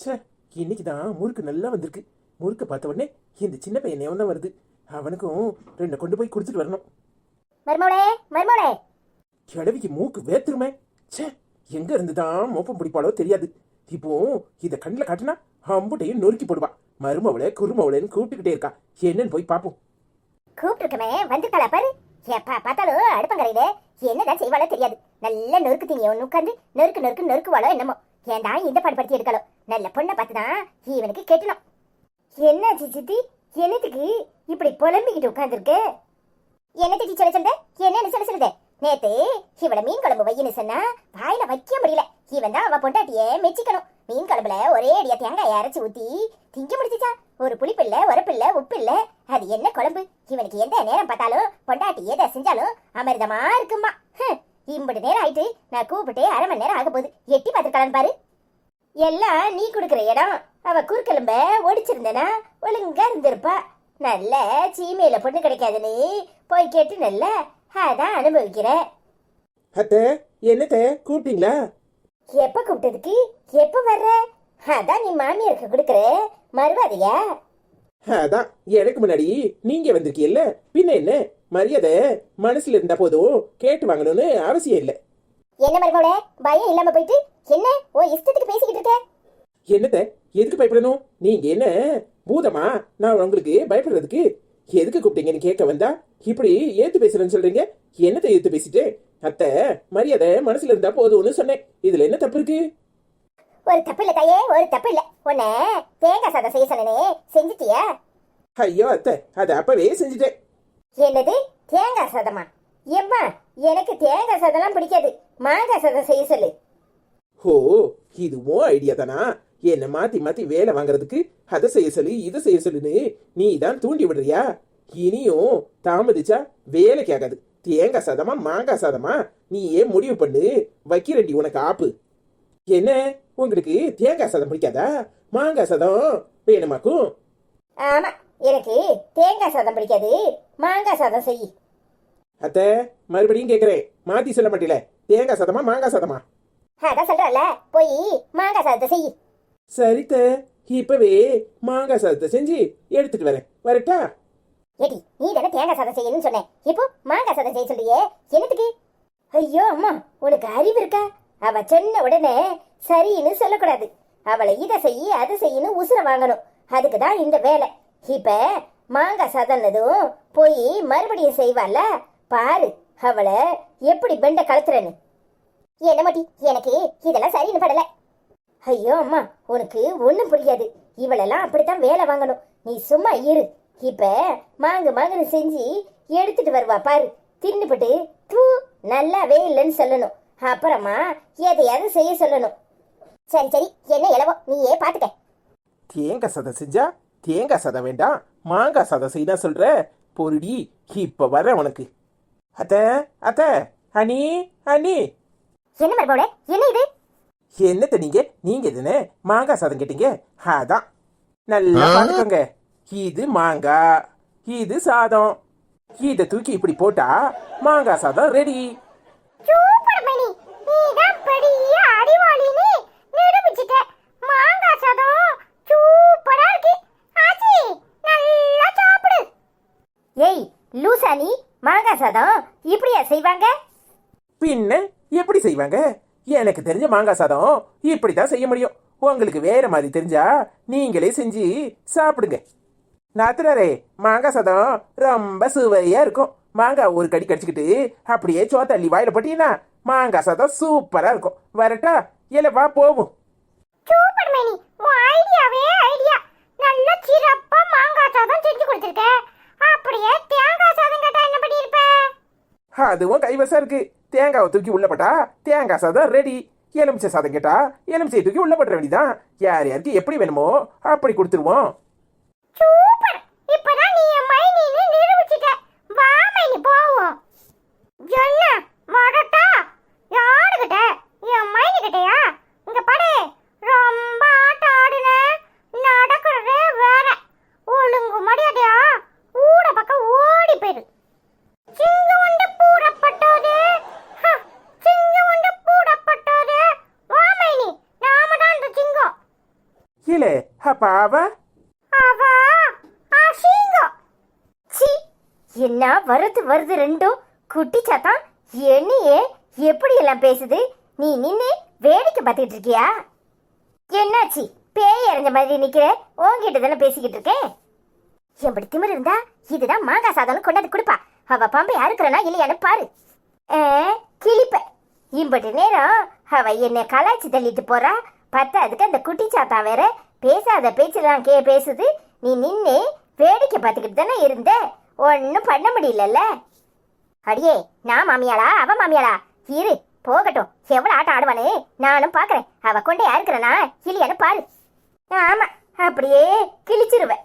ச்சே, இன்னைக்கு தான் முறுக்கு நல்லா வந்திருக்கு. முறுக்கு பார்த்த உடனே இந்த சின்ன பையன் எவன் தான் வருது. அவனுக்கும் ரெண்டை கொண்டு போய் கொடுத்துட்டு வரணும். மருமோளே மருமோளே, கிழவிக்கு மூக்கு வேத்துருமே. ச்சே, எங்க இருந்து தான் மோப்பம் பிடிப்பாளோ தெரியாது. இப்போ இதை கண்ணில் காட்டினா அம்புட்டையும் நொறுக்கி போடுவா. மருமவளே குருமவளேன்னு கூப்பிட்டுக்கிட்டே இருக்கா. என்னன்னு போய் பார்ப்போம். கூப்பிட்டுருக்கமே வந்துட்டாளா பாரு. எப்பா பார்த்தாலும் அடுப்பங்கரையில என்னதான் செய்வாளோ தெரியாது. நல்ல நொறுக்கு தீனிய ஒன்று உட்காந்து நொறுக்கு நொறுக்கு நொறுக்குவாளோ என்னமோ. ஏன்டா இந்த பாடுபடுத்தி எடுக்கலோ. நல்ல பொண்ணை பார்த்துதான் இவனுக்கு கெட்டணும். என்னாச்சு சித்தி, என்னத்துக்கு இப்படி புலம்பிக்கிட்டு உட்காந்துருக்கு? என்ன சித்தி சொல்ல சொல்ற? என்னன்னு சொல்ல சொல்லுது? நேத்து இவள மீன் குழம்பு வையின்னு சொன்னா வாயில வைக்க முடியல. இவன் தான் அவ பொண்டாட்டிய மெச்சிக்கணும். மீன் குழம்புல ஒரே அடியா தேங்காய் அரைச்சி ஊத்தி திங்க முடிச்சுச்சா. ஒரு புளிப்பில்ல உரப்பில்ல உப்பு இல்ல. அது என்ன குழம்பு? இவனுக்கு எந்த நேரம் பார்த்தாலும் பொண்டாட்டி எதை செஞ்சாலும் அமிர்தமா இருக்குமா. இம்பது நேரம் ஆயிட்டு நான் கூப்பிட்டு அரை மணி நேரம் ஆக போகுது. எட்டி பார்த்துருக்கலாம் பாரு. எல்லாம் நீ கொடுக்குற இடம். அவ குறுக்கெலும்ப ஒடிச்சிருந்தனா ஒழுங்கா இருந்திருப்பா. நல்ல சீமையில பொண்ணு கிடைக்காதுன்னு போய் கேட்டு நல்ல அதான் அனுபவிக்கிற. அத்தை, என்னத்த கூப்பிட்டீங்களா? எப்ப கூப்பிட்டதுக்கு எப்ப வர்ற? அதான் நீ மாமியாருக்கு கொடுக்குற மறுவாதையா? அதான் எனக்கு முன்னாடி நீங்க வந்திருக்கீல்ல, பின்ன என்ன மரியாதை மனசுல இருந்தா போதும், கேட்டு வாங்கணும்னு அவசியம் இல்லை. என்ன மருமோட பயம் இல்லாம போயிட்டு என்ன ஓ இஷ்டத்துக்கு பேசிக்கிட்டு இருக்க? என்னத்த எதுக்கு பயப்படணும்? நீங்க என்ன பூதமா நான் உங்களுக்கு பயப்படுறதுக்கு? எதுக்கு கூப்பிட்டீங்கன்னு கேட்க வந்தா இப்படி ஏத்து பேசுறேன்னு சொல்றீங்க. என்னத்த ஏத்து பேசிட்டு? அத்தை, மரியாதை மனசுல இருந்தா போதும்னு சொன்னேன். இதுல என்ன தப்பு இருக்கு? ஒரு தப்பு இல்ல தாயே, ஒரு தப்பு இல்ல. உன்ன தேங்காய் சாதம் செய்ய சொன்னனே, செஞ்சிட்டியா? ஐயோ அத்தை, அதை அப்பவே செஞ்சுட்டேன். என்னது தேங்காய் சாதமா? எம்மா, எனக்கு தேங்காய் சாதம்லாம் பிடிக்காது. மாங்காய் சாதம் செய்ய சொல்லு. ஓ, இது உன் ஐடியா தானா? என்ன மாத்தி மாத்தி வேலை வாங்குறதுக்கு அதை செய்ய சொல்லி இதை செய்ய சொல்லுன்னு நீ தான் தூண்டி விடுறியா? இனியும் தாமதிச்சா வேலைக்கு ஆகாது. தேங்காய் சாதமா மாங்காய் சாதமா நீயே முடிவு பண்ணு. வைக்கிறண்டி உனக்கு ஆப்பு. என்ன உங்களுக்கு தேங்காய் சாதம் பிடிக்காதா? மாங்காய் சாதம் வேணுமாக்கும்? ஆமா, எனக்கு தேங்காய் சாதம் பிடிக்காது. மாங்காய் சாதம் செய். அத்தை, மறுபடியும் கேக்குறேன், மாத்தி சொல்ல மாட்டீல. தேங்காய் சாதமா மாங்காய் சாதமா? அதான் சொல்றல, போய் மாங்காய் சாதத்தை செய். சரித்த, இப்பவே மாங்காய் சாதத்தை செஞ்சு எடுத்துட்டு வரேன். வரட்டா? ஏடி, நீ தானே தேங்காய் சாதம் செய்யணும்னு சொன்னேன். இப்போ மாங்காய் சாதம் செய்ய சொல்றியே, என்னத்துக்கு? ஐயோ அம்மா, உனக்கு அறிவு இருக்கா? அவ சொன்ன உடனே சரின்னு சொல்லக்கூடாது. அவளை இதை செய்ய அதை செய்யணும் உசுர வாங்கணும். அதுக்குதான் இந்த வேலை. இப்ப மாங்காய் சாதம்னதும் போய் மறுபடியும் செய்வாள்ல பாரு, அவளை எப்படி பெண்ட கலத்துறன்னு. என்ன மாட்டி, எனக்கு இதெல்லாம் சரின்னு படல. ஐயோ அம்மா, உனக்கு ஒண்ணும் புரியாது. இவளெல்லாம் அப்படித்தான் வேலை வாங்கணும். நீ சும்மா இரு. இப்ப மாங்குன்னு செஞ்சு எடுத்துட்டு வருவா பாரு. தின்னுபட்டு தூ நல்லாவே இல்லைன்னு சொல்லணும். அப்புறமா எதையாவது செய்ய சொல்லணும். சரி சரி, என்ன இளவோ நீயே பாத்துக்க. தேங்காய் சாதம் செஞ்சா தேங்காய் சாதம் வேண்டாம், மாங்காய் சாதம் செய்தா சொல்ற. பொருடி, இப்ப வர உனக்கு. அத்தை அத்தை, அனி அனி. என்ன மருமோளே, என்ன இது? என்னத்த நீங்க தானே மாங்காய் சாதம் கேட்டீங்க. அதான் நல்லா பாத்துக்கோங்க. இது மாங்காய், இது சாதம். இத தூக்கி இப்படி போட்டா மாங்காய் சாதம் ரெடி. சூப்பர் மணி, நீதான் பெரிய அறிவாளினே நிரூபிச்சிட்ட. மாங்காய் சாதம் சூப்பரா இருக்கு. ஆச்சி, நல்லா சாப்பிடு. ஏய் லூசா, நீ மாங்காய் சாதம் இப்படியா செய்வாங்க? பின்ன எப்படி செய்வாங்க? எனக்கு தெரிஞ்ச மாங்காய் சாதம் இப்படித்தான் செய்ய முடியும். உங்களுக்கு வேற மாதிரி தெரிஞ்சா நீங்களே செஞ்சு சாப்பிடுங்க. நாத்துனாரே, மாங்காய் சாதம் ரொம்ப சுவையா இருக்கும். மாங்காய் ஒரு கடி கடிச்சுக்கிட்டு அப்படியே சோத்தள்ளி வாயில போட்டீங்கன்னா மாங்காய் சாதம் சூப்பரா இருக்கும். வரட்டா? இல்ல வா போவோம். சூப்பர் மணி, உன் ஐடியாவே ஐடியா. நல்ல சிறப்பா மாங்காய் சாதம் செஞ்சு கொடுத்திருக்க. அப்படியே தேங்காய் சாதம் கேட்டா என்ன பண்ணிருப்ப? அதுவும் கைவசம் இருக்கு. தேங்காவை தூக்கி உள்ள போட்டா தேங்காய் சாதம் ரெடி. எலுமிச்சை சாதம் கேட்டா எலுமிச்சை தூக்கி உள்ள போட்டுற வேண்டியதான். யார் யாருக்கு எப்படி வேணுமோ அப்படி கொடுத்துருவோம். சூப்பர், இப்பதான் நீ என் மைனின்னு நிரூபிச்சிட்ட. வா மைனி போவோம். என்ன வரட்டா? யாருகிட்ட? என் மைனி கிட்டயா? இங்க பாரு, ரொம்ப ஆட்டம் ஆடுன, நடக்கிறதே வேற. ஒழுங்கு மரியாதையா ஊட பக்கம் ஓடி போயிரு. சிங்கம் உண்டு பூடப்பட்டது, சிங்கம் உண்டு பூடப்பட்டது. வா மைனி, நாம தான் அந்த சிங்கம். இல்ல அப்ப அவா அசிங்கம். சி, என்ன வருது வருது ரெண்டும் குட்டி சாத்தான். என்னையே எப்படி எல்லாம் பேசுது. நீ நின்னு வேடிக்கை பார்த்துக்கிட்டு இருக்கியா? என்னாச்சு, பேய் இறஞ்ச மாதிரி நிக்கிற? உன்கிட்ட தானே பேசிக்கிட்டு இருக்கேன். எப்படி திமிரு இருந்தா இதுதான் மாங்காய் சாதம் கொண்டாந்து கொடுப்பா. அவ பம்பை அறுக்கிறனா இல்லையான்னு பாரு. கிளிப்ப இம்பட்டு நேரம் அவ என்ன கலாய்ச்சி தள்ளிட்டு போறா. பத்தாதுக்கு அந்த குட்டி சாத்தா வேற பேசாத பேச்சுதான் பேசுது. நீ நின்னு வேடிக்கை பார்த்துக்கிட்டு தானே இருந்த. ஒன்னும் பண்ண முடியலல்ல. அடியே, நான் மாமியாளா அவ மாமியாளா? இரு போகட்டும். எவ்வளவு ஆட்டம் ஆடுவானு நானும் பாக்குறேன். அவ கொண்டே அறுக்கிறனா இல்லையான்னு பாரு. ஆமா, அப்படியே கிழிச்சிருவேன்.